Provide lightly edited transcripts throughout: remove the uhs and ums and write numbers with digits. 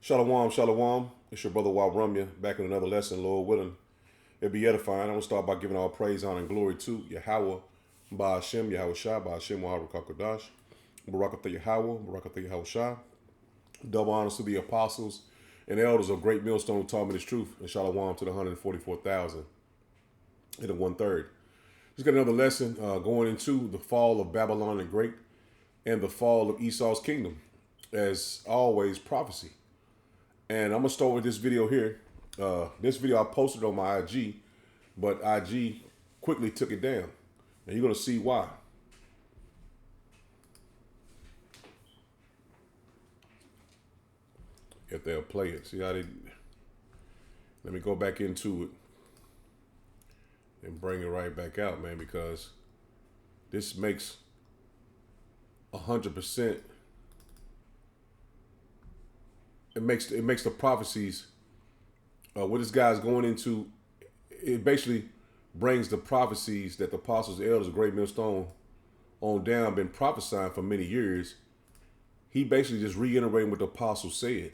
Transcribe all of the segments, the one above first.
Shalom, shalom. It's your brother Warumya back in another lesson, Lord willing. It be edifying. I'm going to start by giving all praise, honor, and glory to Yahweh, Ba'ashem, Yahweh Shah, Ba'ashem, Wahara Kakadash, Barakatah Yahweh, Barakatah Yahweh Shah. Double honors to the apostles and elders of Great Millstone who taught me this truth, and shalom to the 144,000 and the one-third. Just got another lesson going into the fall of Babylon the Great and the fall of Esau's kingdom. As always, prophecy. And I'm going to start with this video here. This video I posted on my IG, but IG quickly took it down. And you're going to see why. If they'll play it. See how they... Let me go back into it and bring it right back out, man, because this makes 100%. It makes the prophecies, what this guy's going into, it basically brings the prophecies that the apostles, the elders of Great Millstone on down been prophesying for many years. He basically just reiterating what the apostles said.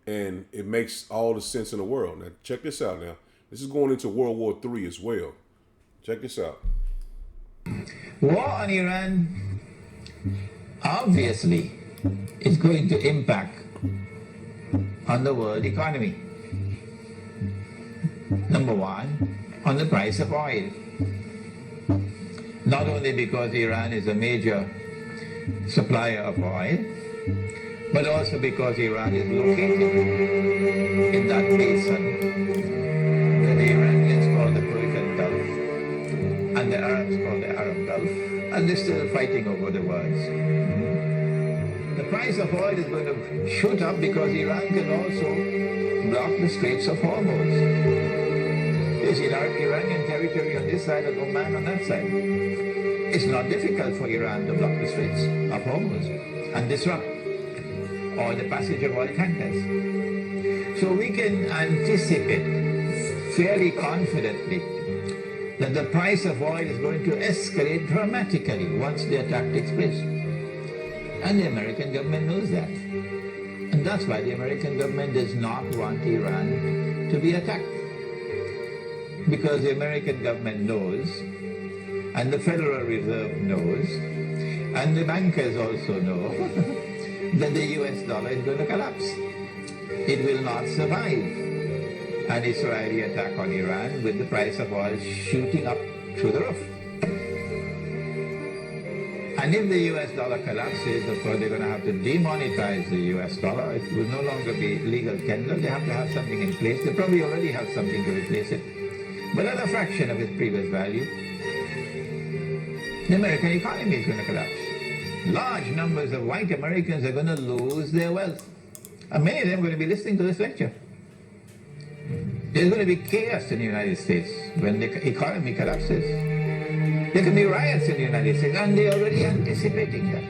And it makes all the sense in the world. Now, check this out now. This is going into World War III as well. Check this out. War on Iran obviously is going to impact on the world economy. Number one, on the price of oil. Not only because Iran is a major supplier of oil, but also because Iran is located in that basin that the Iranians call the Persian Gulf and the Arabs call the Arab Gulf, and they're still fighting over the words. The price of oil is going to shoot up because Iran can also block the Straits of Hormuz. There's Iranian territory on this side and Oman on that side. It's not difficult for Iran to block the Straits of Hormuz and disrupt all the passage of oil tankers. So we can anticipate fairly confidently that the price of oil is going to escalate dramatically once the attack takes place. And the American government knows that. And that's why the American government does not want Iran to be attacked. Because the American government knows, and the Federal Reserve knows, and the bankers also know, that the US dollar is going to collapse. It will not survive an Israeli attack on Iran with the price of oil shooting up through the roof. And if the US dollar collapses, of course, they're going to have to demonetize the US dollar. It will no longer be legal tender. They have to have something in place. They probably already have something to replace it, but at a fraction of its previous value. The American economy is going to collapse. Large numbers of white Americans are going to lose their wealth. And many of them are going to be listening to this lecture. There's going to be chaos in the United States when the economy collapses. There can be riots in the United States, and they're already anticipating that.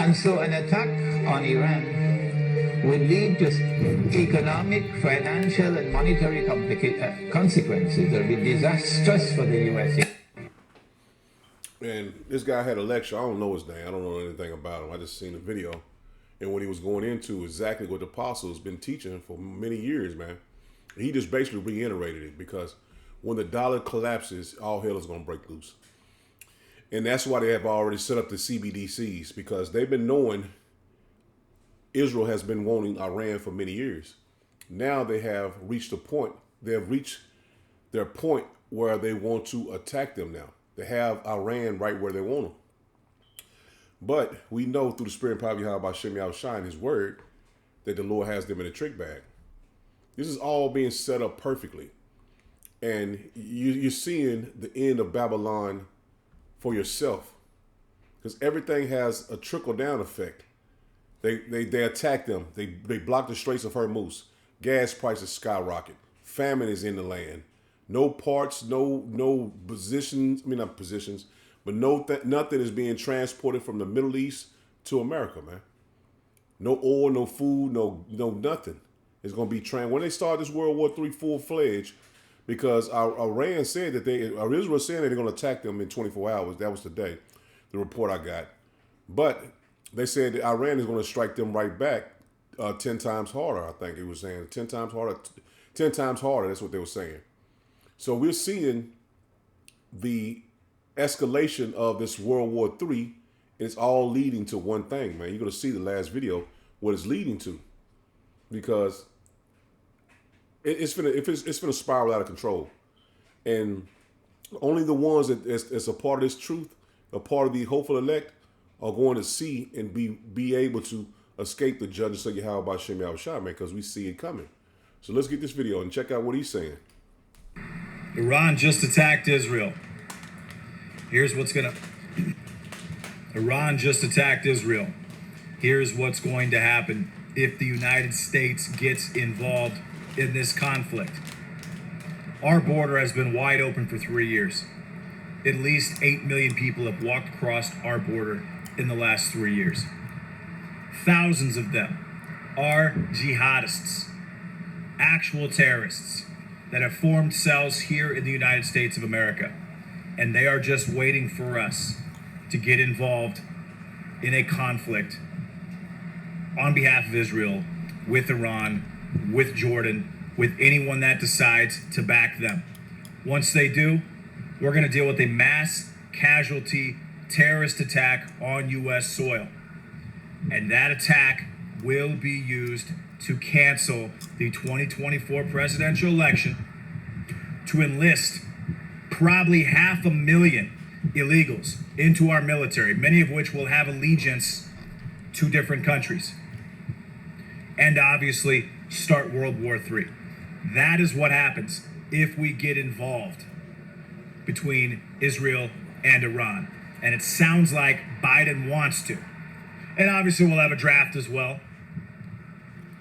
And so an attack on Iran would lead to economic, financial, and monetary consequences that will be disastrous for the U.S. And this guy had a lecture. I don't know his name. I don't know anything about him. I just seen the video. And what he was going into exactly what the apostles been teaching for many years, man. He just basically reiterated it because when the dollar collapses, all hell is going to break loose. And that's why they have already set up the CBDCs, because they've been knowing Israel has been wanting Iran for many years. Now they have reached a point. They have reached their point where they want to attack them now. They have Iran right where they want them. But we know through the spirit and power of Yahweh Shem Yahweh Shai and his word that the Lord has them in a trick bag. This is all being set up perfectly. And you're seeing the end of Babylon for yourself, because everything has a trickle-down effect. They attack them. They block the Straits of Hormuz. Gas prices skyrocket. Famine is in the land. No parts, no positions. I mean, not positions, but nothing is being transported from the Middle East to America, man. No oil, no food, no nothing. It's going to be when they start this World War III full-fledged. Because Iran said that Israel said that they're going to attack them in 24 hours. That was today, the report I got. But they said that Iran is going to strike them right back 10 times harder. I think it was saying 10 times harder. 10 times harder. That's what they were saying. So we're seeing the escalation of this World War III. It's all leading to one thing, man. You're going to see the last video what it's leading to, because it's gonna spiral out of control, and only the ones that is a part of this truth, a part of the hopeful elect, are going to see and be able to escape the judgment of Yahweh B'Shem Yahushua, man, because we see it coming. So let's get this video and check out what he's saying. Iran just attacked Israel. Iran just attacked Israel. Here's what's going to happen if the United States gets involved in this conflict. Our border has been wide open for 3 years. At least 8 million people have walked across our border in the last 3 years. Thousands of them are jihadists, actual terrorists that have formed cells here in the United States of America. And they are just waiting for us to get involved in a conflict on behalf of Israel, with Iran, with Jordan, with anyone that decides to back them. Once they do, we're going to deal with a mass casualty terrorist attack on U.S. soil. And that attack will be used to cancel the 2024 presidential election, to enlist probably 500,000 illegals into our military, many of which will have allegiance to different countries, and obviously start World War III. That is what happens if we get involved between Israel and Iran. And it sounds like Biden wants to. And obviously we'll have a draft as well.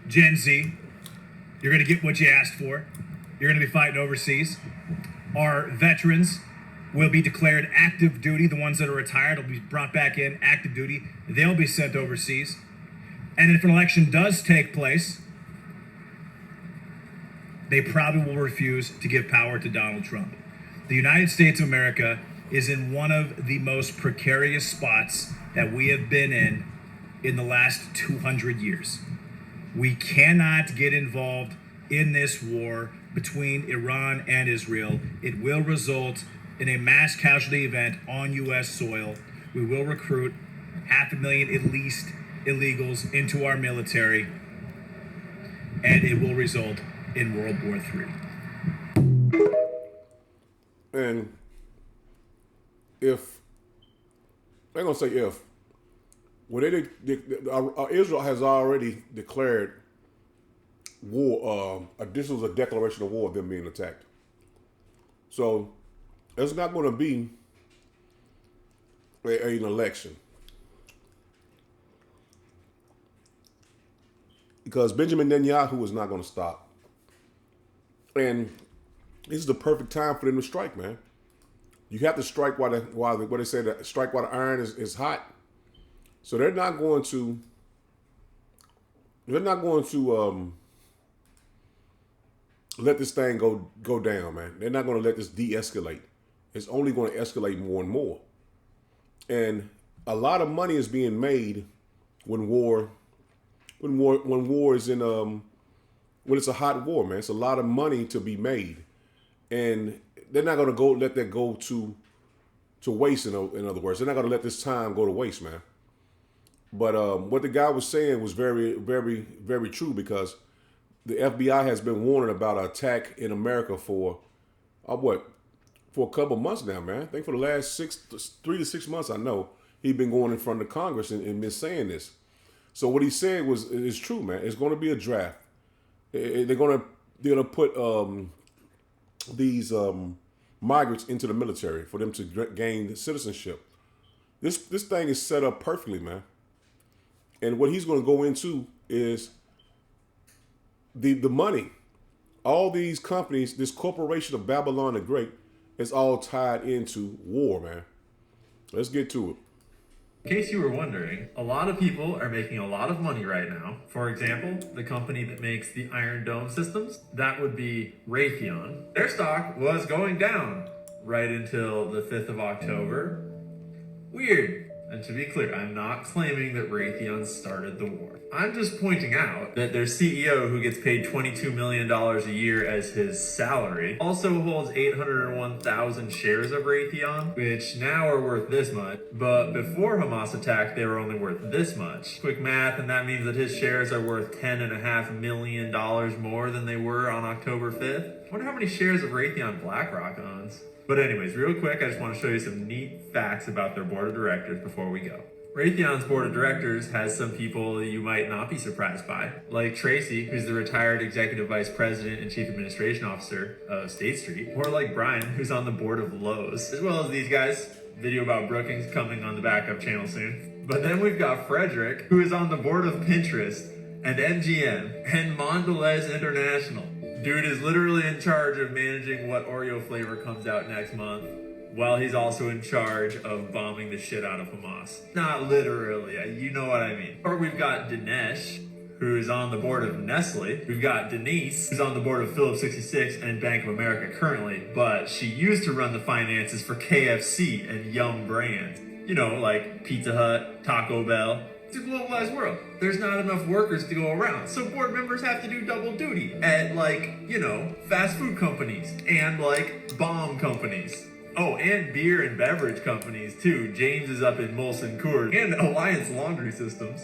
Gen Z, you're going to get what you asked for. You're going to be fighting overseas. Our veterans will be declared active duty. The ones that are retired will be brought back in active duty. They'll be sent overseas. And if an election does take place, they probably will refuse to give power to Donald Trump. The United States of America is in one of the most precarious spots that we have been in the last 200 years. We cannot get involved in this war between Iran and Israel. It will result in a mass casualty event on U.S. soil. We will recruit 500,000 at least illegals into our military, and it will result in World War III. And if they're gonna say if, when Israel has already declared war, this was a declaration of war of them being attacked. So it's not going to be an election, because Benjamin Netanyahu is not going to stop. And this is the perfect time for them to strike, man. You have to strike while what they say, that strike while the iron is hot. So they're not going to let this thing go down, man. They're not going to let this de-escalate. It's only going to escalate more and more. And a lot of money is being made when war is in when it's a hot war, man. It's a lot of money to be made, and they're not going to let that go to waste. In other words, they're not going to let this time go to waste, man. But what the guy was saying was very, very, very true, because the FBI has been warning about an attack in America for a couple months now, man. I think for the last 3 to 6 months, I know he's been going in front of Congress and been saying this. So what he said is true, man. It's going to be a draft. They're gonna put these migrants into the military for them to gain citizenship. This thing is set up perfectly, man. And what he's going to go into is the money. All these companies, this corporation of Babylon the Great, is all tied into war, man. Let's get to it. In case you were wondering, a lot of people are making a lot of money right now. For example, the company that makes the Iron Dome systems, that would be Raytheon. Their stock was going down right until the 5th of October. Weird. And to be clear, I'm not claiming that Raytheon started the war. I'm just pointing out that their CEO, who gets paid $22 million a year as his salary, also holds 801,000 shares of Raytheon, which now are worth this much. But before Hamas attacked, they were only worth this much. Quick math, and that means that his shares are worth $10.5 million more than they were on October 5th. I wonder how many shares of Raytheon BlackRock owns. But anyways, real quick, I just want to show you some neat facts about their board of directors before we go. Raytheon's board of directors has some people you might not be surprised by, like Tracy, who's the retired executive vice president and chief administration officer of State Street, or like Brian, who's on the board of Lowe's, as well as these guys. Video about Brookings coming on the backup channel soon. But then we've got Frederick, who is on the board of Pinterest and MGM and Mondelez International. Dude is literally in charge of managing what Oreo flavor comes out next month, while he's also in charge of bombing the shit out of Hamas. Not literally, you know what I mean. Or we've got Dinesh, who's on the board of Nestle. We've got Denise, who's on the board of Phillips 66 and Bank of America currently, but she used to run the finances for KFC and Yum Brands. You know, like Pizza Hut, Taco Bell. It's a globalized world. There's not enough workers to go around, so board members have to do double duty at, like, you know, fast food companies and, like, bomb companies. Oh, and beer and beverage companies, too. James is up in Molson Coors. And Alliance Laundry Systems.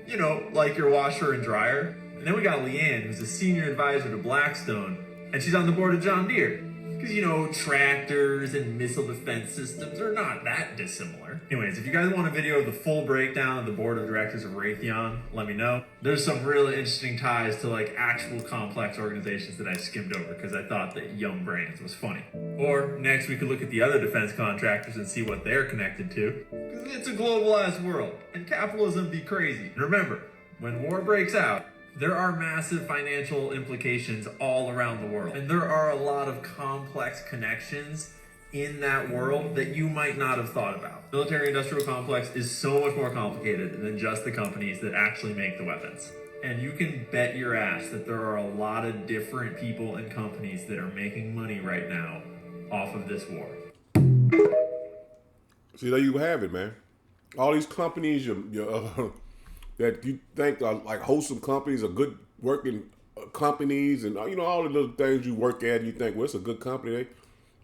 You know, like your washer and dryer. And then we got Leanne, who's a senior advisor to Blackstone. And she's on the board of John Deere. Because, you know, tractors and missile defense systems are not that dissimilar. Anyways, if you guys want a video of the full breakdown of the board of directors of Raytheon, let me know. There's some really interesting ties to, like, actual complex organizations that I skimmed over because I thought that Yum Brands was funny. Or next we could look at the other defense contractors and see what they're connected to. Because it's a globalized world, and capitalism be crazy. And remember, when war breaks out, there are massive financial implications all around the world. And there are a lot of complex connections in that world that you might not have thought about. Military-industrial complex is so much more complicated than just the companies that actually make the weapons. And you can bet your ass that there are a lot of different people and companies that are making money right now off of this war. See, there you have it, man. All these companies, that you think are like wholesome companies, are good working companies, and you know all the little things you work at, and you think, well, it's a good company.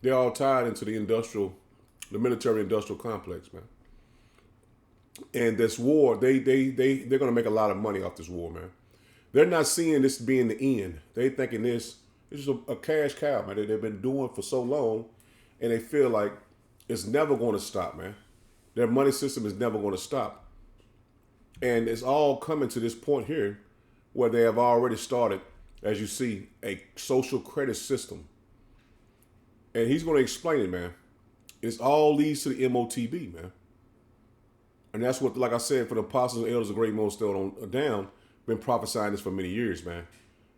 They're all tied into the military-industrial complex, man. And this war, they're gonna make a lot of money off this war, man. They're not seeing this being the end. They thinking this is a cash cow, man. They've been doing for so long, and they feel like it's never going to stop, man. Their money system is never going to stop. And it's all coming to this point here where they have already started, as you see, a social credit system. And he's going to explain it, man. It's all leads to the MOTB, man. And that's what, like I said, for the apostles and elders of Great Millstone on down, been prophesying this for many years, man.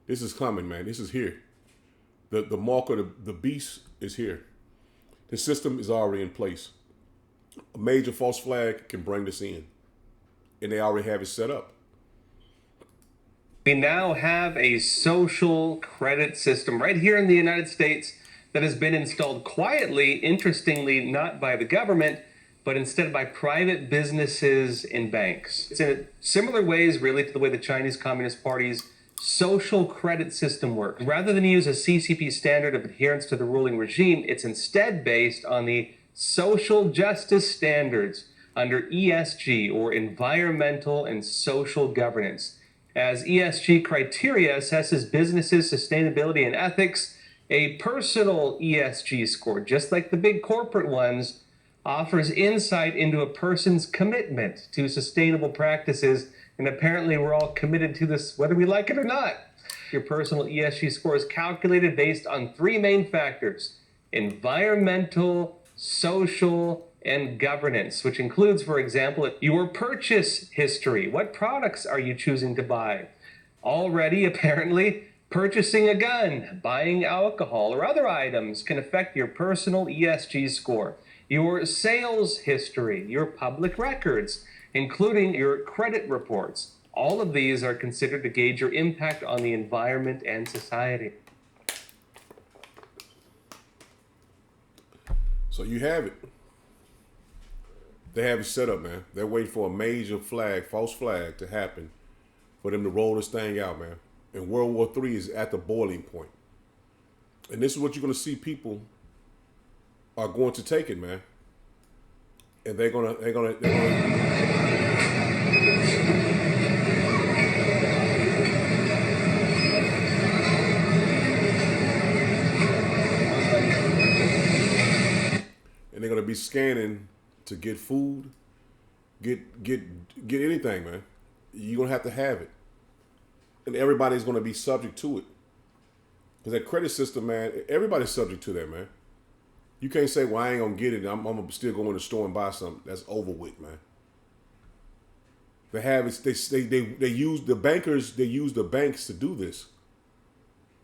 This is coming, man. This is here. The mark of the beast is here. The system is already in place. A major false flag can bring this in. And they already have it set up. We now have a social credit system right here in the United States that has been installed quietly, interestingly, not by the government, but instead by private businesses and banks. It's in similar ways, really, to the way the Chinese Communist Party's social credit system works. Rather than use a CCP standard of adherence to the ruling regime, it's instead based on the social justice standards under ESG, or environmental and social governance. As ESG criteria assesses businesses' sustainability and ethics, a personal ESG score, just like the big corporate ones, offers insight into a person's commitment to sustainable practices, and apparently we're all committed to this whether we like it or not. Your personal ESG score is calculated based on three main factors: environmental, social, and governance, which includes, for example, your purchase history. What products are you choosing to buy? Already, apparently, purchasing a gun, buying alcohol, or other items can affect your personal ESG score. Your sales history, your public records, including your credit reports. All of these are considered to gauge your impact on the environment and society. So you have it. They have it set up, man. They're waiting for a major flag, false flag, to happen for them to roll this thing out, man. And World War III is at the boiling point. And this is what you're going to see. People are going to take it, man. And they're gonna be scanning to get food, get anything, man. You're gonna have to have it, and everybody's gonna be subject to it. Because that credit system, man, everybody's subject to that, man. You can't say, "Well, I ain't gonna get it. I'm gonna still go in the store and buy something." That's over with, man. They have it. They use the bankers. They use the banks to do this,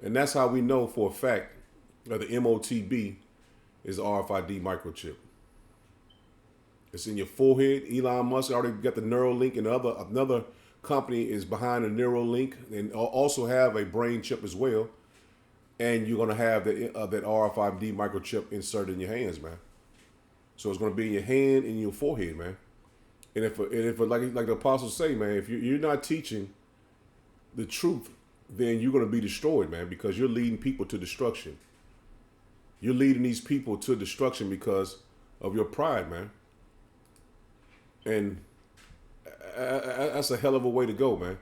and that's how we know for a fact that the MOTB is RFID microchip. It's in your forehead. Elon Musk already got the Neuralink, and another company is behind the Neuralink, and also have a brain chip as well. And you're gonna have that RFID microchip inserted in your hands, man. So it's gonna be in your hand and your forehead, man. And if like the apostles say, man, if you're not teaching the truth, then you're gonna be destroyed, man, because you're leading people to destruction. You're leading these people to destruction because of your pride, man. And that's a hell of a way to go, man.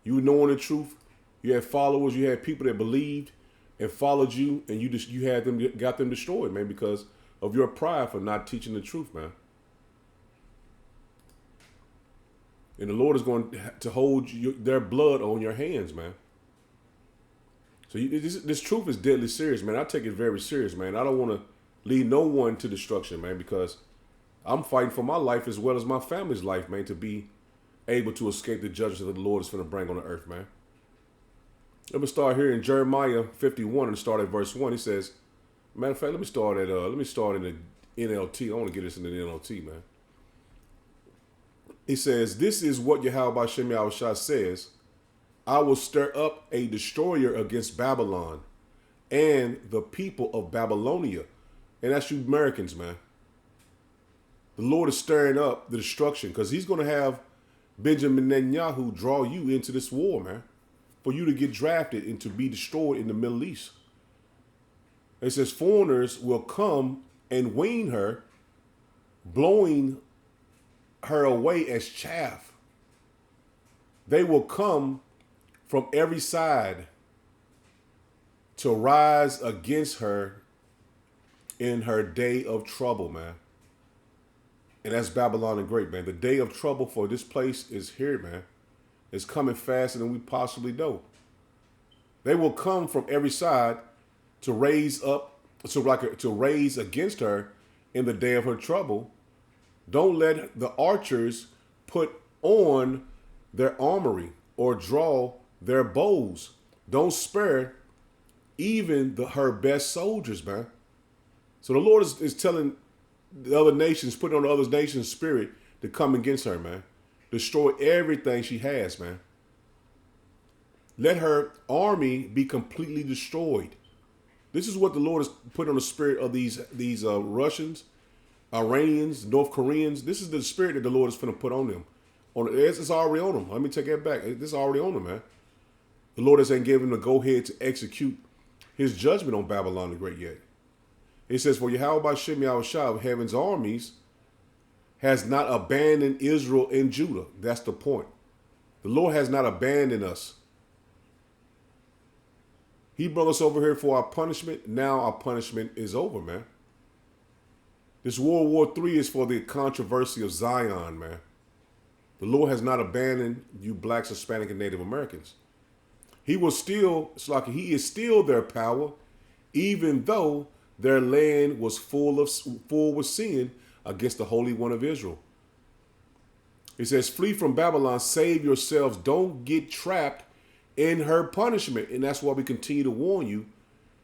You knowing the truth, you had followers, you had people that believed and followed you, and you got them destroyed, man, because of your pride for not teaching the truth, man. And the Lord is going to hold their blood on your hands, man. So this truth is deadly serious, man. I take it very serious, man. I don't want to lead no one to destruction, man, because I'm fighting for my life as well as my family's life, man, to be able to escape the judgment that the Lord is going to bring on the earth, man. Let me start here in Jeremiah 51 and start at verse 1. He says, matter of fact, let me start in the NLT. I want to get this in the NLT, man. He says, "This is what Yahweh Shem Yahushua says. I will stir up a destroyer against Babylon and the people of Babylonia." And that's you Americans, man. The Lord is stirring up the destruction because he's going to have Benjamin Netanyahu draw you into this war, man, for you to get drafted and to be destroyed in the Middle East. It says foreigners will come and wean her, blowing her away as chaff. They will come from every side to rise against her in her day of trouble, man. And that's Babylon the Great, man. The day of trouble for this place is here, man. It's coming faster than we possibly know. They will come from every side to raise against her in the day of her trouble. Don't let the archers put on their armory or draw their bows. Don't spare even her best soldiers, man. So the Lord is telling the other nations, putting on the other nations' spirit to come against her, man. Destroy everything she has, man. Let her army be completely destroyed. This is what the Lord has put on the spirit of these Russians, Iranians, North Koreans. This is the spirit that the Lord is going to put on them. It's already on them. Let me take that back. This is already on them, man. The Lord hasn't given them the go-ahead to execute his judgment on Babylon the Great yet. It says, "For Yahweh Shem Yahushua of heaven's armies has not abandoned Israel and Judah." That's the point. The Lord has not abandoned us. He brought us over here for our punishment. Now our punishment is over, man. This World War III is for the controversy of Zion, man. The Lord has not abandoned you blacks, Hispanic, and Native Americans. He is still their power, even though their land was full with sin against the Holy One of Israel. It says, "Flee from Babylon, save yourselves. Don't get trapped in her punishment." And that's why we continue to warn you,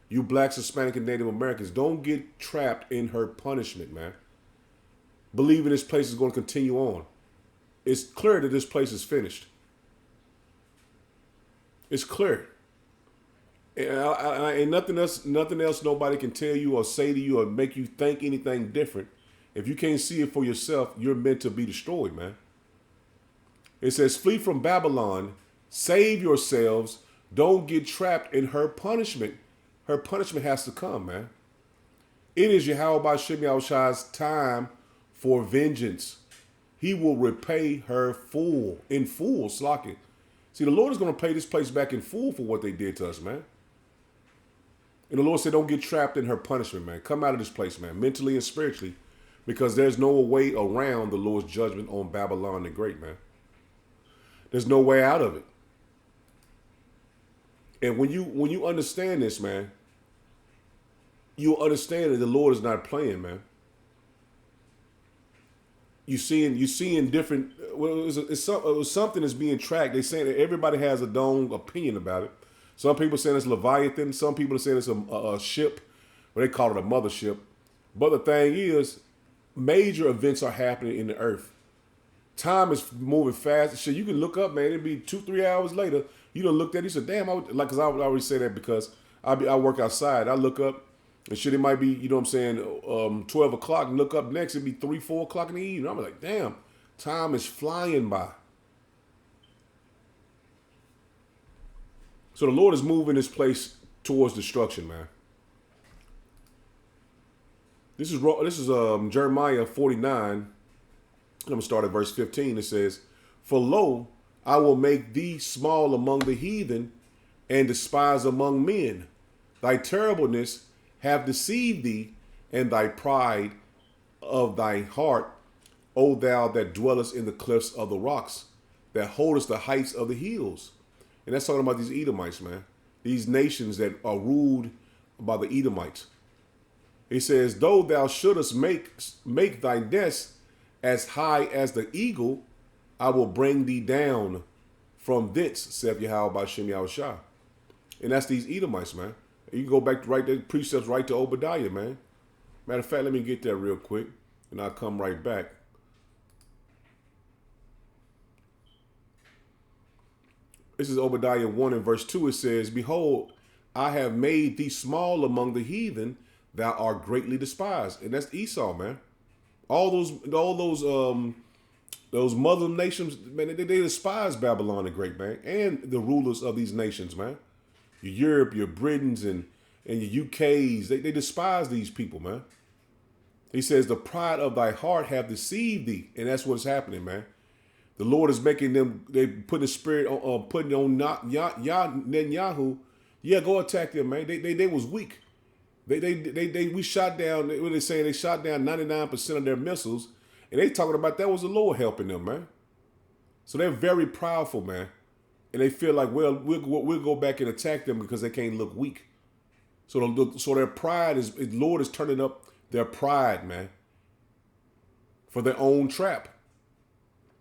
you blacks, Hispanic, and Native Americans, don't get trapped in her punishment, man. Believing this place is going to continue on. It's clear that this place is finished. It's clear. And nothing else nobody can tell you or say to you or make you think anything different If you can't see it for yourself, you're meant to be destroyed, man. It says, flee from Babylon, save yourselves, don't get trapped in her punishment. Her punishment has to come, man. It is Yahweh Ba'Shem Yahushua's time for vengeance. He will repay her in full, slocking. See, the Lord is going to pay this place back in full for what they did to us, man. And the Lord said, don't get trapped in her punishment, man. Come out of this place, man, mentally and spiritually, because there's no way around the Lord's judgment on Babylon the Great, man. There's no way out of it. And when you understand this, man, you'll understand that the Lord is not playing, man. You seeing different. Well, it was something that's being tracked. They're saying that everybody has a own opinion about it. Some people saying it's Leviathan. Some people are saying it's a ship, but they call it a mothership. But the thing is, major events are happening in the earth. Time is moving fast. Shit, you can look up, man. It'd be 2-3 hours later. You done looked at it. You said, "Damn!" Because I would already say that because I work outside. I look up, and shit, it might be, you know what I'm saying, 12 o'clock. And look up next, it'd be 3-4 o'clock in the evening. I'm like, damn, time is flying by. So the Lord is moving this place towards destruction, man. This is Jeremiah 49. I'm going to start at verse 15. It says, for lo, I will make thee small among the heathen and despised among men. Thy terribleness have deceived thee, and thy pride of thy heart, O thou that dwellest in the cliffs of the rocks, that holdest the heights of the hills. And that's talking about these Edomites, man. These nations that are ruled by the Edomites. He says, though thou shouldest make thy nest as high as the eagle, I will bring thee down from thence, saith Yahweh Ba'Shem Yahushua. And that's these Edomites, man. You can go back to right there, precepts right to Obadiah, man. Matter of fact, let me get that real quick, and I'll come right back. This is Obadiah 1 and verse 2. It says, behold, I have made thee small among the heathen, thou art greatly despised. And that's Esau, man. All those Muslim nations, man, they despise Babylon the Great, man, and the rulers of these nations, man. Your Europe, your Britons, and your UKs, they despise these people, man. He says, the pride of thy heart have deceived thee. And that's what's happening, man. The Lord is making them, they put the spirit on, putting on Netanyahu. Yeah, go attack them, man. They was weak. We shot down, what they saying, they shot down 99% of their missiles. And they talking about that was the Lord helping them, man. So they're very proudful, man. And they feel like, well, we'll go back and attack them because they can't look weak. So their pride the Lord is turning up their pride, man, for their own trap.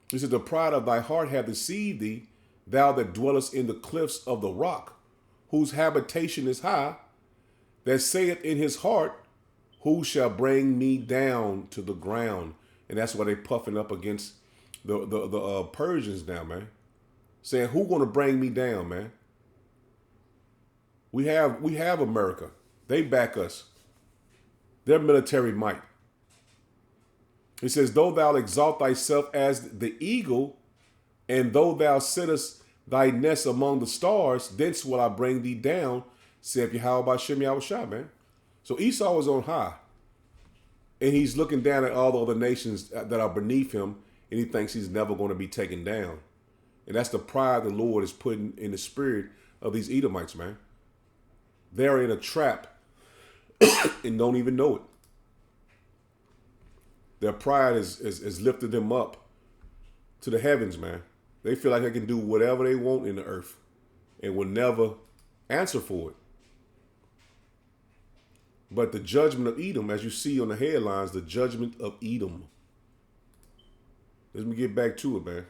He said, the pride of thy heart hath deceived thee, thou that dwellest in the cliffs of the rock, whose habitation is high, that saith in his heart, who shall bring me down to the ground? And that's why they puffing up against the Persians now, man. Saying, who gonna bring me down, man? We have America. They back us. Their military might. He says, though thou exalt thyself as the eagle, and though thou sittest thy nest among the stars, thence will I bring thee down, saith Yahweh Ba'Shem Yahushua, man. So Esau was on high. And he's looking down at all the other nations that are beneath him, and he thinks he's never going to be taken down. And that's the pride the Lord is putting in the spirit of these Edomites, man. They're in a trap and don't even know it. Their pride is lifted them up to the heavens, man. They feel like they can do whatever they want in the earth and will never answer for it. But the judgment of Edom, as you see on the headlines, the judgment of Edom. Let me get back to it, man.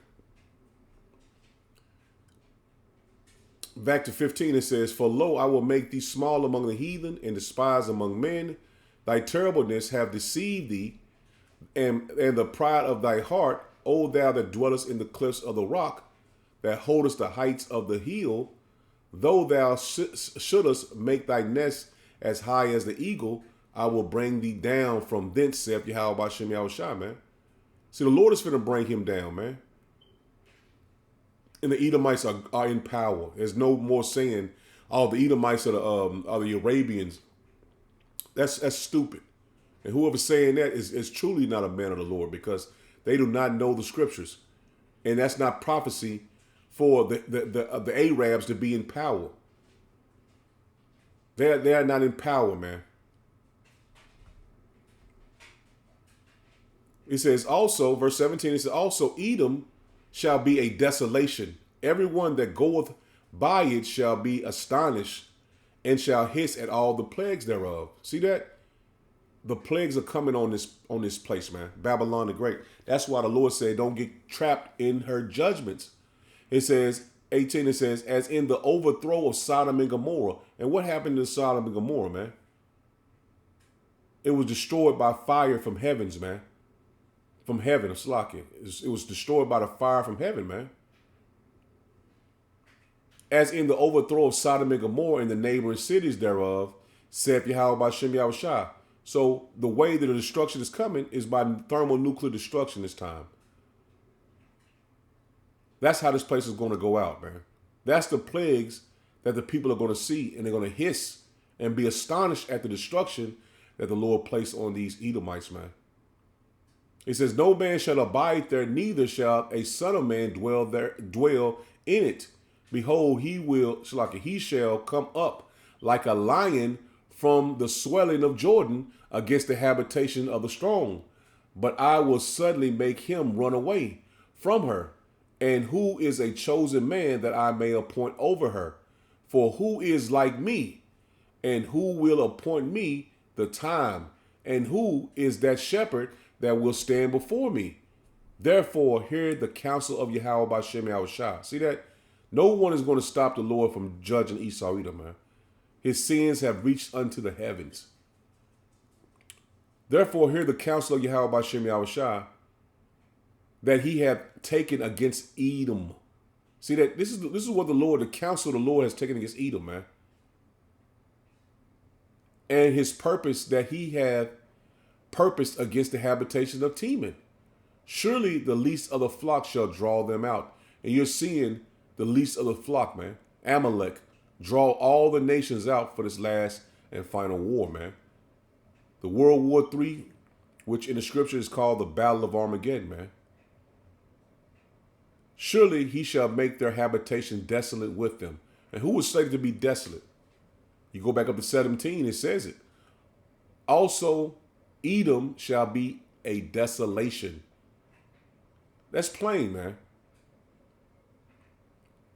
Back to 15, it says, for lo, I will make thee small among the heathen and despised among men. Thy terribleness have deceived thee, and the pride of thy heart, O thou that dwellest in the cliffs of the rock, that holdest the heights of the hill, though thou shouldest make thy nest as high as the eagle, I will bring thee down from thence, saith Yahweh Bashem Yahushua, man. See, the Lord is finna bring him down, man. And the Edomites are in power. There's no more saying, oh, the Edomites are the Arabians. That's stupid. And whoever's saying that is truly not a man of the Lord, because they do not know the scriptures. And that's not prophecy for the Arabs to be in power. They are not in power, man. It says also, verse 17, it says, also Edom shall be a desolation. Everyone that goeth by it shall be astonished and shall hiss at all the plagues thereof. See that? The plagues are coming on this place, man. Babylon the Great. That's why the Lord said, don't get trapped in her judgments. It says, 18, it says, as in the overthrow of Sodom and Gomorrah. And what happened to Sodom and Gomorrah, man? It was destroyed by fire from heavens, man. From heaven, Slakia. It was destroyed by the fire from heaven, man. As in the overthrow of Sodom and Gomorrah and the neighboring cities thereof, saith Yahweh Bashem Yahushua. So the way that the destruction is coming is by thermonuclear destruction this time. That's how this place is going to go out, man. That's the plagues that the people are going to see, and they're going to hiss and be astonished at the destruction that the Lord placed on these Edomites, man. It says, no man shall abide there, neither shall a son of man dwell in it. Behold, he shall come up like a lion from the swelling of Jordan against the habitation of the strong. But I will suddenly make him run away from her. And who is a chosen man that I may appoint over her? For who is like me? And who will appoint me the time? And who is that shepherd that will stand before me? Therefore, hear the counsel of Yahweh Bashem Yahushua. See that? No one is going to stop the Lord from judging Esau Edom, man. His sins have reached unto the heavens. Therefore, hear the counsel of Yahweh Bashem Yahushua that he hath taken against Edom. See that? This is what the counsel of the Lord has taken against Edom, man. And his purpose that he hath purposed against the habitation of Teman. Surely the least of the flock shall draw them out. And you're seeing the least of the flock, man. Amalek draw all the nations out for this last and final war, man. The World War III, which in the scripture is called the Battle of Armageddon, man. Surely he shall make their habitation desolate with them. And who was slated to be desolate? You go back up to 17, it says it. Also, Edom shall be a desolation. That's plain, man.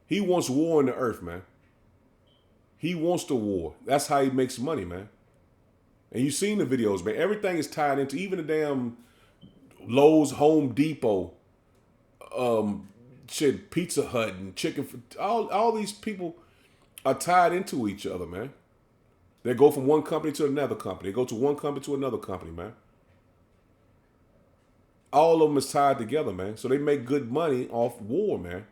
He wants war in the earth, man. He wants the war. That's how he makes money, man. And you've seen the videos, man. Everything is tied into, even the damn Lowe's, Home Depot, Pizza Hut and chicken. All these people are tied into each other, man. They go from one company to another company. They go to one company to another company, man. All of them is tied together, man. So they make good money off war, man.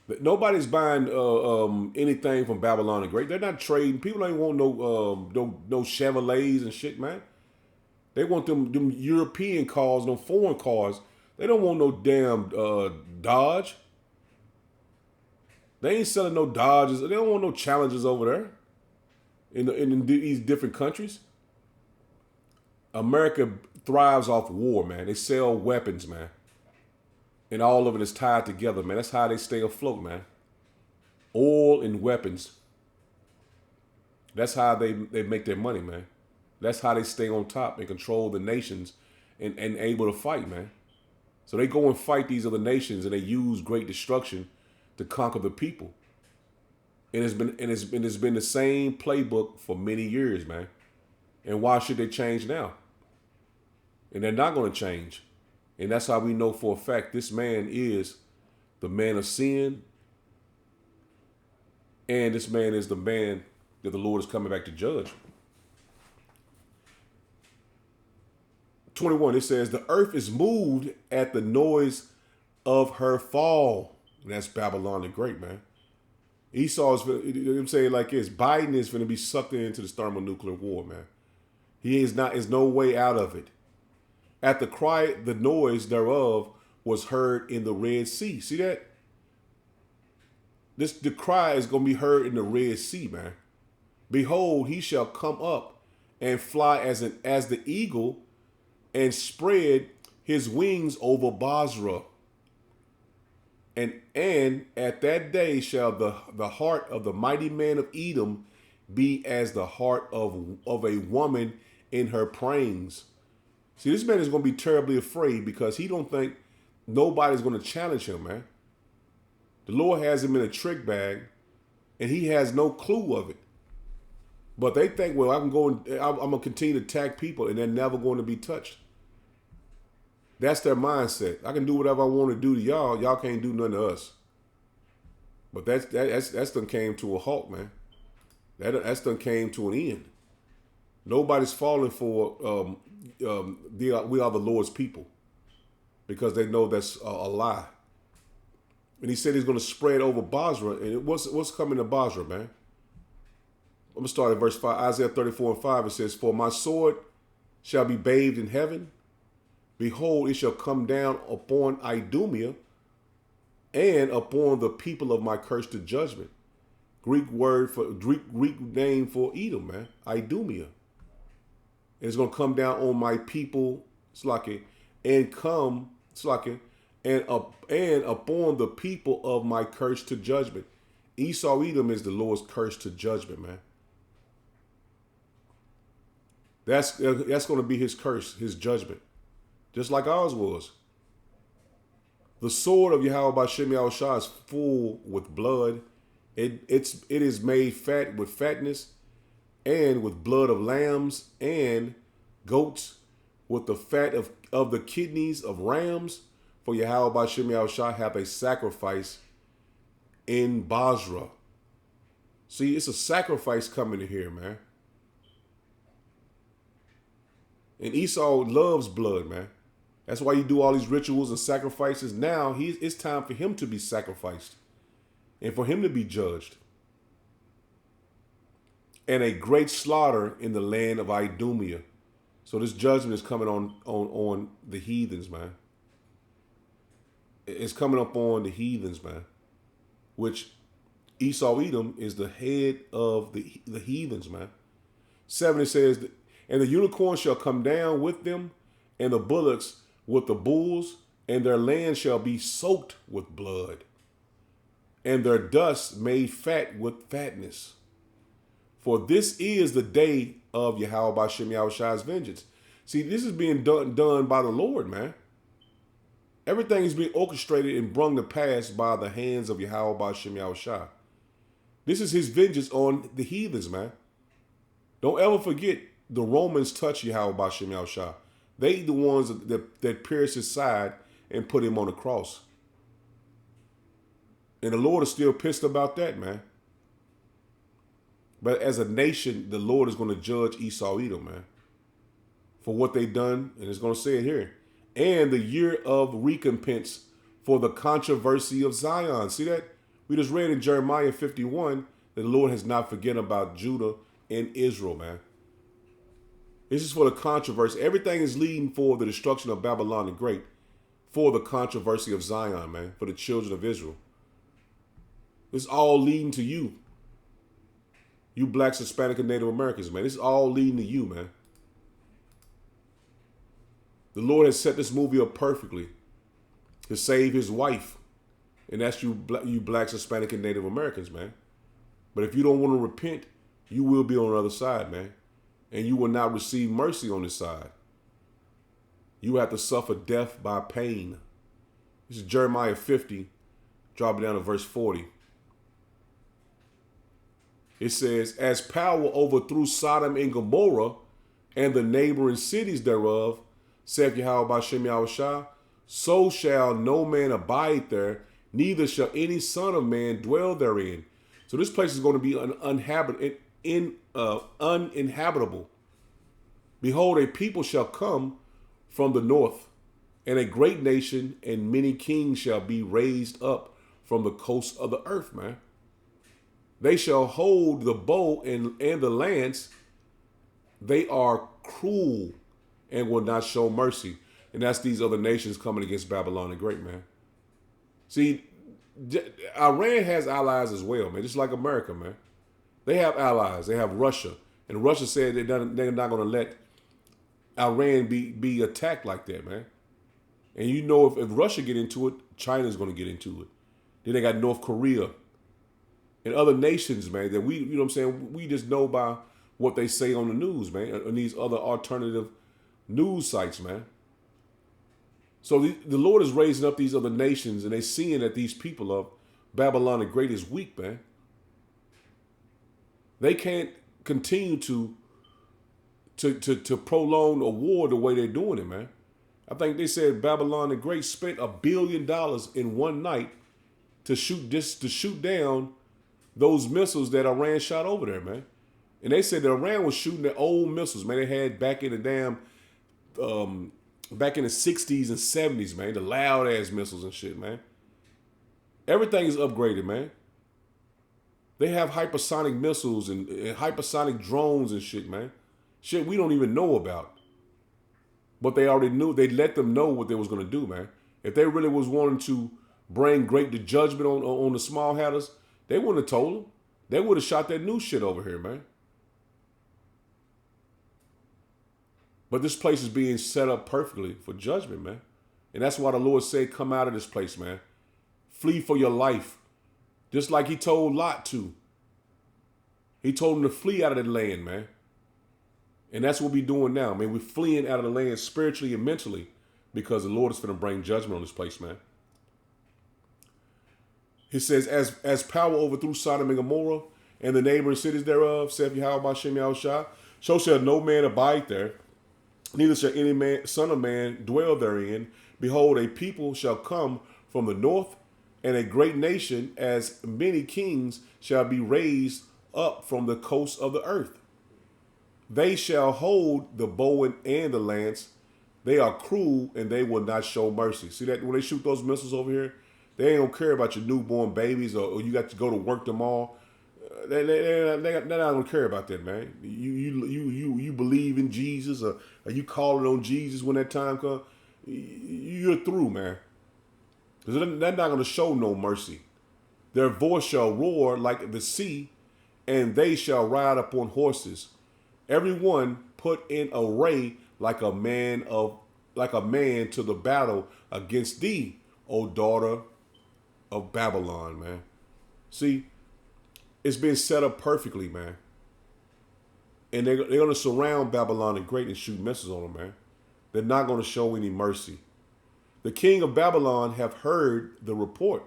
But nobody's buying anything from Babylon the Great. They're not trading. People ain't want no Chevrolets and shit, man. They want them European cars, no foreign cars. They don't want no damn Dodge. They ain't selling no Dodges. They don't want no Challengers over there in these different countries. America thrives off war, man. They sell weapons, man. And all of it is tied together, man. That's how they stay afloat, man. Oil and weapons. That's how they make their money, man. That's how they stay on top and control the nations and able to fight, man. So they go and fight these other nations and they use great destruction to conquer the people. And it's been the same playbook for many years, man. And why should they change now? And they're not going to change. And that's how we know for a fact this man is the man of sin. And this man is the man that the Lord is coming back to judge. 21, it says, the earth is moved at the noise of her fall. And that's Babylon the Great, man. Esau is, I'm saying like this, Biden is going to be sucked into this thermonuclear war, man. He is no way out of it. At the cry, the noise thereof was heard in the Red Sea. See that? The cry is going to be heard in the Red Sea, man. Behold, he shall come up and fly as the eagle and spread his wings over Basra. And at that day shall the heart of the mighty man of Edom be as the heart of a woman in her prayings. See, this man is going to be terribly afraid because he don't think nobody's going to challenge him, man. The Lord has him in a trick bag, and he has no clue of it. But they think, well, I'm going to continue to attack people, and they're never going to be touched. That's their mindset. I can do whatever I want to do to y'all. Y'all can't do nothing to us. But that's done came to a halt, man. That's done came to an end. Nobody's falling for we are the Lord's people, because they know that's a lie. And he said he's going to spread over Basra. And what's coming to Basra, man? I'm going to start at verse 5. Isaiah 34:5, it says, for my sword shall be bathed in heaven. Behold, it shall come down upon Idumea and upon the people of my curse to judgment. Greek name for Edom, man. Idumea. It's going to come down on my people, and upon the people of my curse to judgment. Esau Edom is the Lord's curse to judgment, man. That's going to be his curse, his judgment, just like ours was. The sword of Yahweh B'Shem Yahushua is full with blood. It is made fat with fatness, and with blood of lambs and goats, with the fat of the kidneys of rams. For Yahweh B'Shem Yahushua hath a sacrifice in Basra. See, it's a sacrifice coming in here, man. And Esau loves blood, man. That's why you do all these rituals and sacrifices. Now it's time for him to be sacrificed and for him to be judged. And a great slaughter in the land of Idumea. So this judgment is coming on the heathens, man. It's coming up on the heathens, man. Which Esau Edom is the head of the heathens, man. 7, it says, and the unicorn shall come down with them, and the bullocks with the bulls, and their land shall be soaked with blood, and their dust made fat with fatness. For this is the day of Yahweh B'Shem Yahushua's vengeance. See, this is being done by the Lord, man. Everything is being orchestrated and brought to pass by the hands of Yahweh B'Shem Yahushua. This is his vengeance on the heathens, man. Don't ever forget the Romans touched Yahweh B'Shem Yahushua. They the ones that pierced his side and put him on the cross. And the Lord is still pissed about that, man. But as a nation, the Lord is going to judge Esau Edom, man, for what they done. And it's going to say it here. And the year of recompense for the controversy of Zion. See that? We just read in Jeremiah 51 that the Lord has not forgotten about Judah and Israel, man. This is for the controversy. Everything is leading for the destruction of Babylon the Great, for the controversy of Zion, man, for the children of Israel. It's all leading to you. You blacks, Hispanic, and Native Americans, man. It's all leading to you, man. The Lord has set this movie up perfectly to save his wife. And that's you blacks, Hispanic, and Native Americans, man. But if you don't want to repent, you will be on the other side, man. And you will not receive mercy on this side. You have to suffer death by pain. This is Jeremiah 50, dropping down to verse 40. It says, as power overthrew Sodom and Gomorrah and the neighboring cities thereof, saith Yahweh B'Shem Yahushua, so shall no man abide there, neither shall any son of man dwell therein. So this place is going to be uninhabitable. Behold, a people shall come from the north, and a great nation and many kings shall be raised up from the coast of the earth, man. They shall hold the bow and the lance. They are cruel and will not show mercy. And that's these other nations coming against Babylon the Great, man. See, Iran has allies as well, man, just like America, man. They have allies. They have Russia. And Russia said they're not going to let Iran be attacked like that, man. And you know, if Russia get into it, China's going to get into it. Then they got North Korea and other nations, man, that we, you know what I'm saying, we just know by what they say on the news, man, and these other alternative news sites, man. So the Lord is raising up these other nations, and they're seeing that these people of Babylon the Great is weak, man. They can't continue to prolong a war the way they're doing it, man. I think they said Babylon the Great spent $1 billion in one night to shoot down those missiles that Iran shot over there, man. And they said that Iran was shooting the old missiles, man. They had back in the back in the 60s and 70s, man. The loud ass missiles and shit, man. Everything is upgraded, man. They have hypersonic missiles and hypersonic drones and shit, man. Shit we don't even know about. But they already knew. They let them know what they was going to do, man. If they really was wanting to bring great judgment on the small hatters, they wouldn't have told them. They would have shot that new shit over here, man. But this place is being set up perfectly for judgment, man. And that's why the Lord said, come out of this place, man. Flee for your life. Just like he told Lot to. He told him to flee out of the land, man. And that's what we're doing now, man. We're fleeing out of the land spiritually and mentally because the Lord is going to bring judgment on this place, man. He says, as power overthrew Sodom and Gomorrah and the neighboring cities thereof, saith Yahweh Bashem Yahushua, so shall no man abide there, neither shall any man, son of man dwell therein. Behold, a people shall come from the north, and a great nation, as many kings, shall be raised up from the coasts of the earth. They shall hold the bow and the lance. They are cruel, and they will not show mercy. See that when they shoot those missiles over here, they ain't gonna care about your newborn babies or you got to go to work tomorrow. They're not gonna care about that, man. You believe in Jesus or you calling on Jesus when that time comes. You're through, man. Because they're not gonna show no mercy. Their voice shall roar like the sea, and they shall ride upon horses. Everyone put in array like a man to the battle against thee, O daughter of Babylon, man. See, it's been set up perfectly, man. And they're going to surround Babylon the Great and shoot missiles on them, man. They're not going to show any mercy. The king of Babylon have heard the report.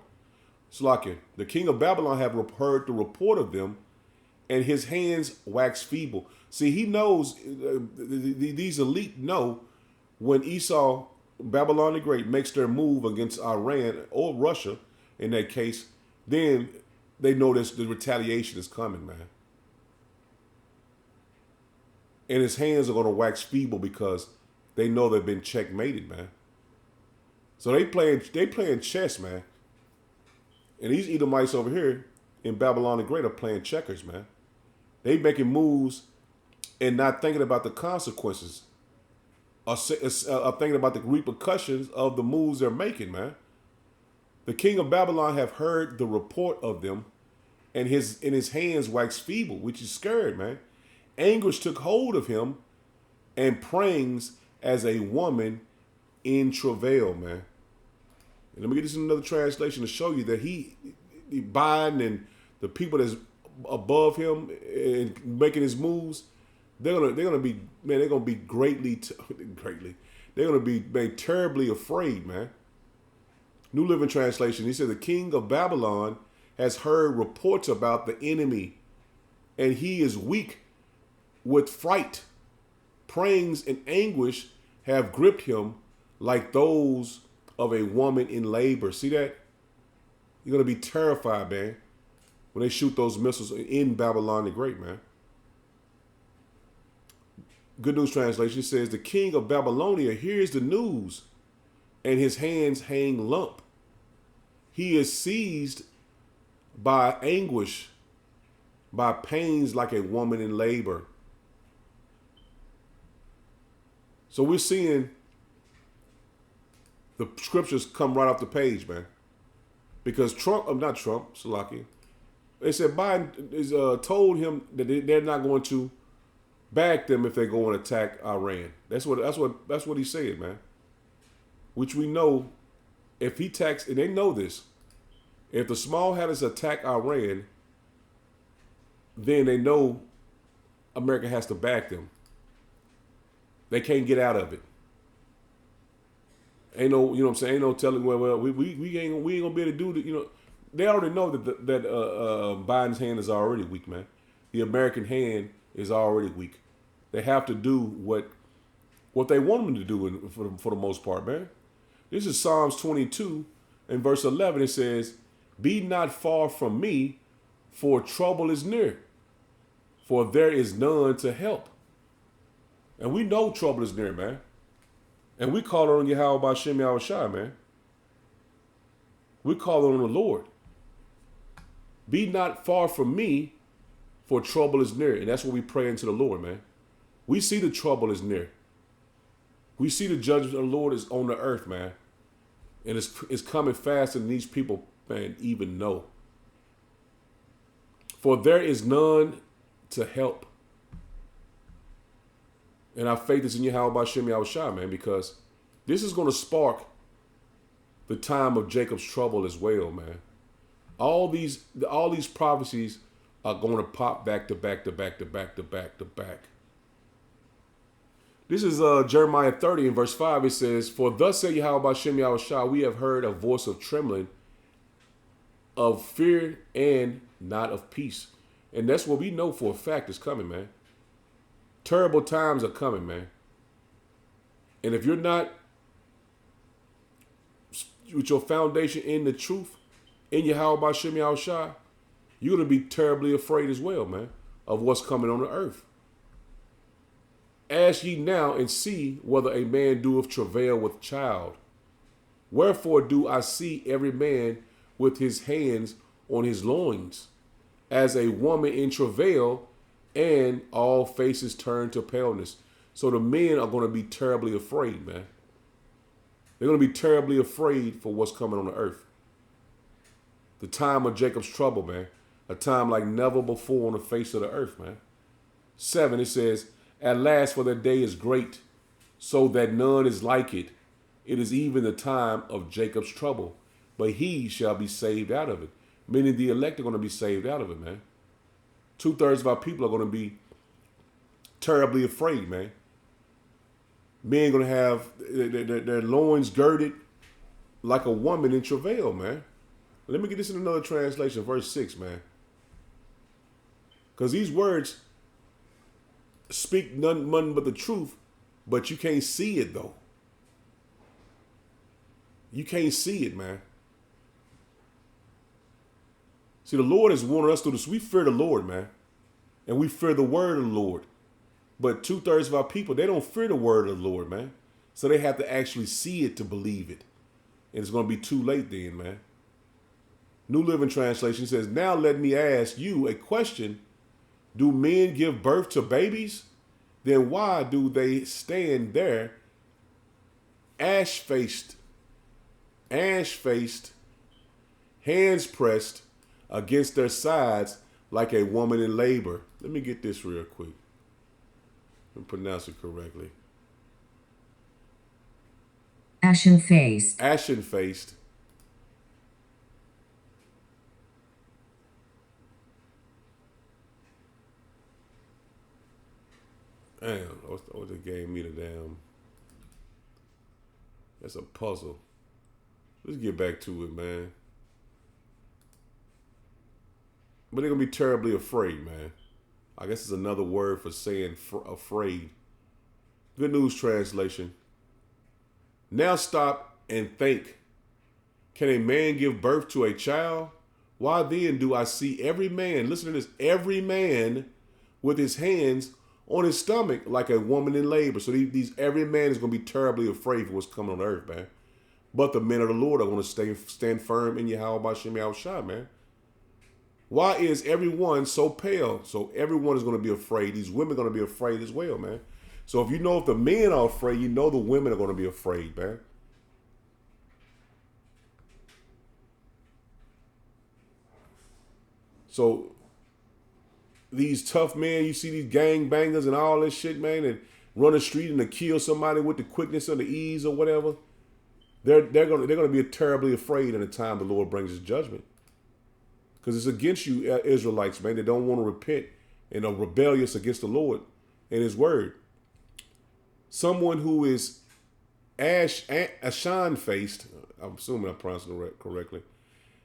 Slakia, the king of Babylon have heard the report of them, and his hands wax feeble. See, he knows, these elite know when Esau, Babylon the Great, makes their move against Iran or Russia, in that case, then they know the retaliation is coming, man. And his hands are going to wax feeble because they know they've been checkmated, man. So they playing chess, man. And these Edomites over here in Babylon the Great are playing checkers, man. They making moves and not thinking about the consequences. Or thinking about the repercussions of the moves they're making, man. The king of Babylon have heard the report of them, and his hands wax feeble, which is scared, man. Anguish took hold of him, and prayings as a woman in travail, man. And let me get this in another translation to show you that he Biden and the people that's above him and making his moves, they're gonna be greatly they're gonna be made terribly afraid, man. New Living Translation, he said the king of Babylon has heard reports about the enemy, and he is weak with fright. Prayings and anguish have gripped him like those of a woman in labor. See that? You're going to be terrified, man, when they shoot those missiles in Babylon the Great, man. Good News Translation says, the king of Babylonia hears the news, and his hands hang limp. He is seized by anguish, by pains like a woman in labor. So we're seeing the scriptures come right off the page, man. Because Salaki, they said Biden is told him that they're not going to back them if they go and attack Iran. That's what he said, man. Which we know, if he attacks, and they know this, if the small hatters attack Iran, then they know America has to back them. They can't get out of it. Ain't no, you know what I'm saying? Ain't no telling, well, we ain't gonna be able to do it. You know, they already know that Biden's hand is already weak, man. The American hand is already weak. They have to do what they want them to do for the most part, man. This is Psalms 22 and verse 11. It says, "Be not far from me, for trouble is near, for there is none to help." And we know trouble is near, man. And we call on Yahweh B'Shem Yahushua, man. We call on the Lord. Be not far from me, for trouble is near. And that's what we pray into the Lord, man. We see the trouble is near. We see the judgment of the Lord is on the earth, man. And it's coming faster than these people, man, even know. For there is none to help. And our faith is in Yahweh B'Shem Yahushua, man, because this is going to spark the time of Jacob's trouble as well, man. All these prophecies are going to pop back to back to back to back to back to back. This is Jeremiah 30 in verse 5. It says, "For thus saith Yahweh B'Shem Yahushua, we have heard a voice of trembling, of fear and not of peace." And that's what we know for a fact is coming, man. Terrible times are coming, man. And if you're not with your foundation in the truth, in Yahweh B'Shem Yahushua, you're going to be terribly afraid as well, man, of what's coming on the earth. "Ask ye now and see whether a man doeth travail with child. Wherefore do I see every man with his hands on his loins, as a woman in travail, and all faces turn to paleness." So the men are going to be terribly afraid, man. They're going to be terribly afraid for what's coming on the earth. The time of Jacob's trouble, man. A time like never before on the face of the earth, man. 7, it says, "At last, for the day is great, so that none is like it. It is even the time of Jacob's trouble, but he shall be saved out of it." Meaning the elect are going to be saved out of it, man. 2/3 of our people are going to be terribly afraid, man. Men going to have their loins girded like a woman in travail, man. Let me get this in another translation, verse 6, man. Because these words speak none but the truth, but you can't see it, though. You can't see it, man. See, the Lord has warned us through this. We fear the Lord, man. And we fear the word of the Lord. But 2/3 of our people, they don't fear the word of the Lord, man. So they have to actually see it to believe it. And it's going to be too late then, man. New Living Translation says, "Now let me ask you a question. Do men give birth to babies? Then why do they stand there ash-faced, hands pressed against their sides like a woman in labor?" Let me get this real quick and pronounce it correctly. Ashen-faced. Ashen-faced. Damn, what they gave me the damn. That's a puzzle. Let's get back to it, man. But they're going to be terribly afraid, man. I guess it's another word for saying afraid. Good News Translation. "Now stop and think. Can a man give birth to a child? Why then do I see every man," listen to this, "every man with his hands on his stomach like a woman in labor." So these every man is going to be terribly afraid for what's coming on earth, man. But the men of the Lord are going to stand firm in Yahweh B'Shem Yahushua, man. Why is everyone so pale? So everyone is going to be afraid. These women are going to be afraid as well, man. So if the men are afraid, you know the women are going to be afraid, man. So these tough men, you see these gang bangers and all this shit, man, and run the street and to kill somebody with the quickness or the ease or whatever. They're gonna be terribly afraid in the time the Lord brings His judgment, because it's against you, Israelites, man. They don't want to repent and are rebellious against the Lord and His word. Someone who is ashan faced, I'm assuming I'm pronouncing it correctly,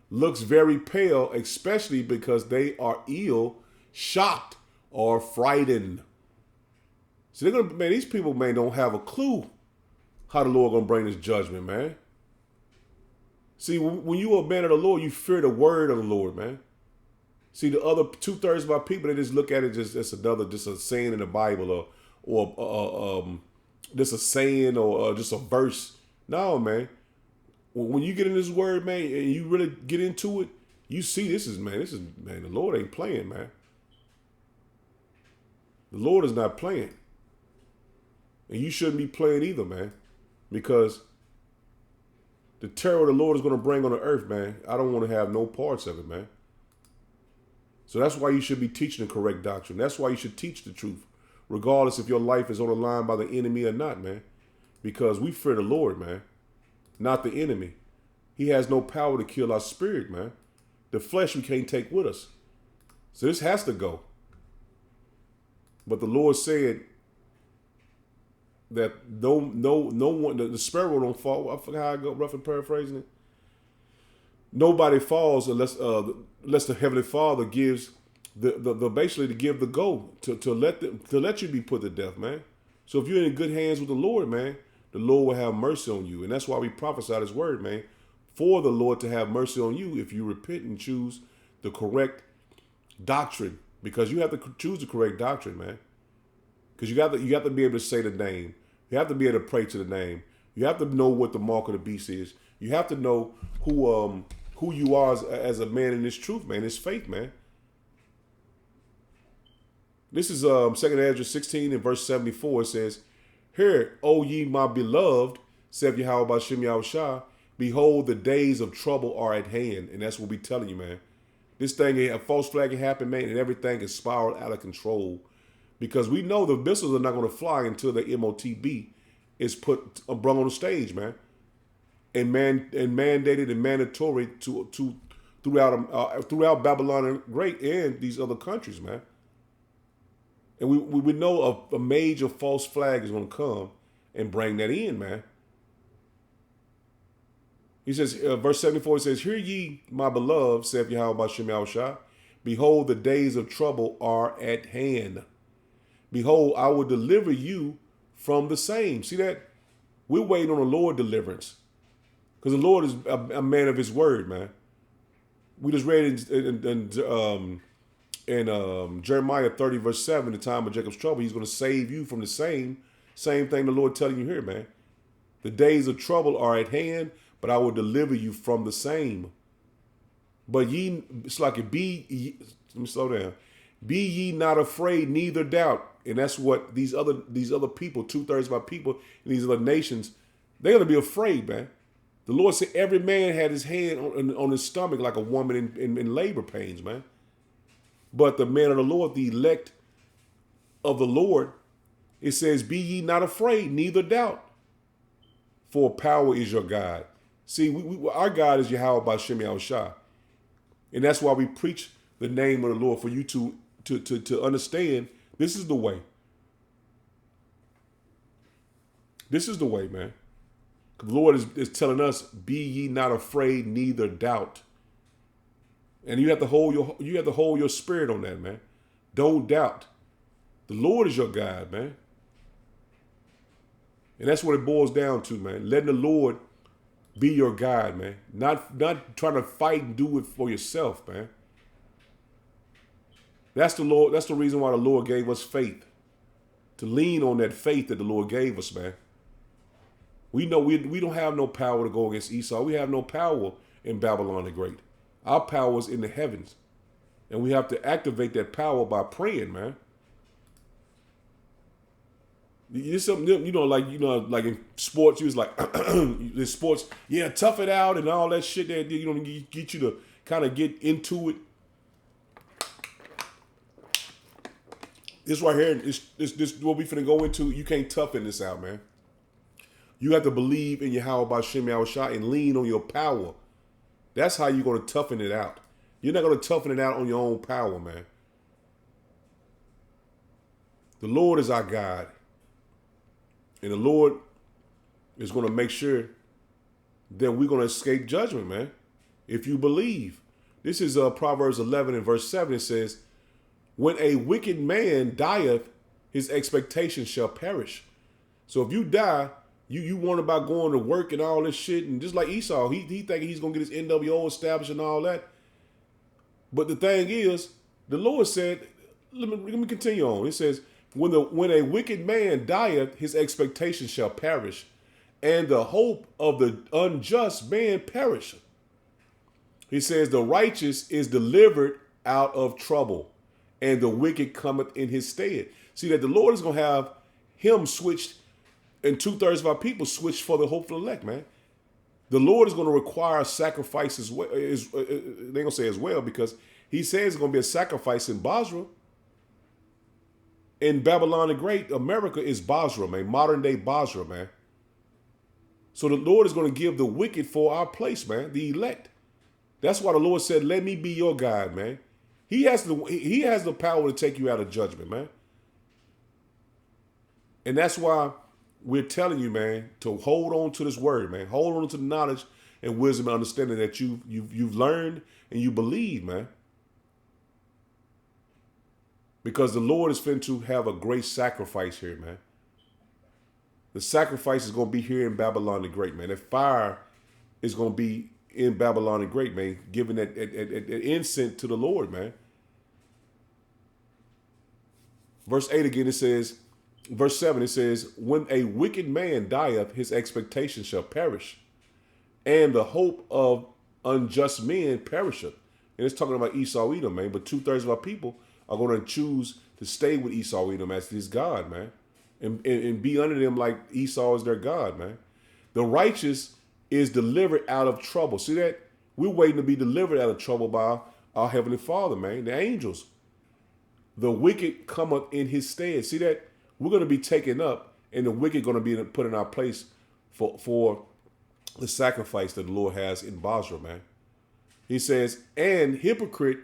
looks very pale, especially because they are ill, shocked, or frightened. So they're gonna, man, these people, man, don't have a clue how the Lord gonna bring His judgment, man. See, when you are a man of the Lord, you fear the word of the Lord, man. See, the other 2/3 of our people, they just look at it just a saying in the Bible, or just a saying, or just a verse. No, man. When you get in this word, man, and you really get into it, you see this is, man, the Lord ain't playing, man. The Lord is not playing. And you shouldn't be playing either, man. Because the terror the Lord is going to bring on the earth, man, I don't want to have no parts of it, man. So that's why you should be teaching the correct doctrine. That's why you should teach the truth, regardless if your life is on the line by the enemy or not, man. Because we fear the Lord, man, not the enemy. He has no power to kill our spirit, man. The flesh we can't take with us. So this has to go. But the Lord said that no one, the sparrow don't fall. I forgot how I go, rough and paraphrasing it. Nobody falls unless the Heavenly Father gives the basically to give the go to let you be put to death, man. So if you're in good hands with the Lord, man, the Lord will have mercy on you, and that's why we prophesy His word, man, for the Lord to have mercy on you if you repent and choose the correct doctrine, because you have to choose the correct doctrine, man. Because you got to be able to say the name. You have to be able to pray to the name. You have to know what the mark of the beast is. You have to know who you are as a man in this truth, man, this faith, man. This is 2 Ezra 16 and verse 74. It says, "Hear, O ye my beloved, saith Yahweh B'Shem Yahushua, behold, the days of trouble are at hand." And that's what we telling you, man. This thing, a false flag can happen, man, and everything is spiraled out of control. Because we know the missiles are not going to fly until the MOTB is brought on the stage, man, and mandated and mandatory throughout Babylon and Great and these other countries, man. And we know a major false flag is going to come and bring that in, man. He says, verse 74, it says, "Hear ye, my beloved, saith Yahweh B'Shem Yahushua, behold, the days of trouble are at hand. Behold, I will deliver you from the same." See that? We're waiting on the Lord deliverance, because the Lord is a man of His word, man. We just read in Jeremiah 30 verse 7, the time of Jacob's trouble, He's going to save you from the same thing the Lord telling you here, man. The days of trouble are at hand, but I will deliver you from the same. But it's like let me slow down. Be ye not afraid, neither doubt. And that's what these other people, 2/3 of our people in these other nations, they're going to be afraid, man. The Lord said every man had his hand on his stomach like a woman in labor pains, man. But the man of the Lord, the elect of the Lord, it says, "Be ye not afraid, neither doubt. For power is your God." See, our God is Yahweh B'Shem Yahushua. And that's why we preach the name of the Lord, for you to understand this is the way. This is the way, man. The Lord is telling us, "Be ye not afraid, neither doubt." And you have to hold your spirit on that, man. Don't doubt. The Lord is your God, man. And that's what it boils down to, man. Letting the Lord be your guide, man. Not trying to fight and do it for yourself, man. That's the Lord. That's the reason why the Lord gave us faith. To lean on that faith that the Lord gave us, man. We know we don't have no power to go against Esau. We have no power in Babylon the Great. Our power is in the heavens. And we have to activate that power by praying, man. It's something, like in sports, you was like, in sports, yeah, tough it out and all that shit that, get you to kind of get into it. This right here, this what we finna go into. You can't toughen this out, man. You have to believe in Yahweh B'Shem Yahushua and lean on your power. That's how you're going to toughen it out. You're not going to toughen it out on your own power, man. The Lord is our God. And the Lord is going to make sure that we're going to escape judgment, man. If you believe. This is Proverbs 11 and verse 7. It says, when a wicked man dieth, his expectation shall perish. So if you die, you want about going to work and all this shit. And just like Esau, he thinking he's going to get his NWO established and all that. But the thing is, the Lord said, let me continue on. It says, when a wicked man dieth, his expectation shall perish, and the hope of the unjust man perisheth. He says, the righteous is delivered out of trouble, and the wicked cometh in his stead. See that the Lord is going to have him switched, and 2/3 of our people switched for the hopeful elect, man. The Lord is going to require sacrifices. They're going to say as well, because he says it's going to be a sacrifice in Basra. In Babylon the Great, America is Basra, man. Modern day Basra, man. So the Lord is going to give the wicked for our place, man. The elect. That's why the Lord said, let me be your God, man. He has the power to take you out of judgment, man. And that's why we're telling you, man, to hold on to this word, man. Hold on to the knowledge and wisdom and understanding that you've learned and you believe, man. Because the Lord is finna to have a great sacrifice here, man. The sacrifice is going to be here in Babylon the Great, man. That fire is going to be in Babylon the Great, man, giving that incense to the Lord, man. Verse 8 again, it says, verse 7, it says, when a wicked man dieth, his expectation shall perish, and the hope of unjust men perisheth. And it's talking about Esau Edom, man, but 2/3 of our people are going to choose to stay with Esau Edom as his God, man, and be under them like Esau is their God, man. The righteous is delivered out of trouble. See that? We're waiting to be delivered out of trouble by our Heavenly Father, man, the angels. The wicked cometh in his stead. See that? We're going to be taken up, and the wicked going to be put in our place for the sacrifice that the Lord has in Basra, man. He says, and hypocrite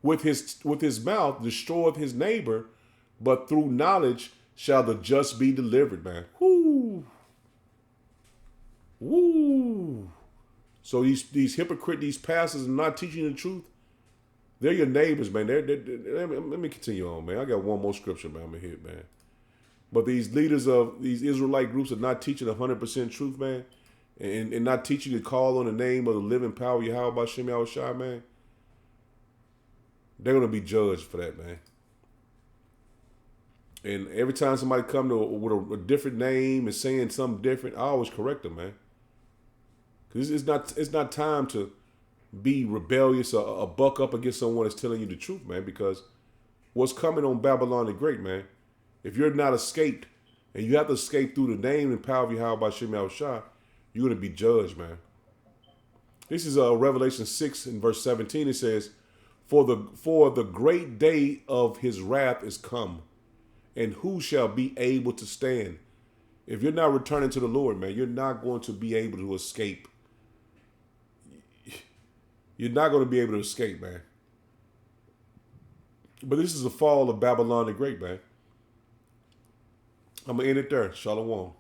with his mouth destroyeth his neighbor, but through knowledge shall the just be delivered, man. Whoo. Woo! So these hypocrites, these pastors are not teaching the truth. They're your neighbors, man. Let me continue on, man. I got one more scripture, man. I'm gonna hit, man. But these leaders of these Israelite groups are not teaching 100% truth, man, and not teaching to call on the name of the living power Yahweh B'Shem Yahushua, man. They're gonna be judged for that, man. And every time somebody come with a different name and saying something different, I always correct them, man. Because it's not time to be rebellious or buck up against someone that's telling you the truth, man. Because what's coming on Babylon the Great, man, if you're not escaped, and you have to escape through the name and power of Yahweh B'Shem Yahushua, you're going to be judged, man. This is Revelation 6 and verse 17. It says, For the great day of his wrath is come, and who shall be able to stand? If you're not returning to the Lord, man, you're not going to be able to escape. You're not going to be able to escape, man. But this is the fall of Babylon the Great, man. I'm going to end it there. Shalom.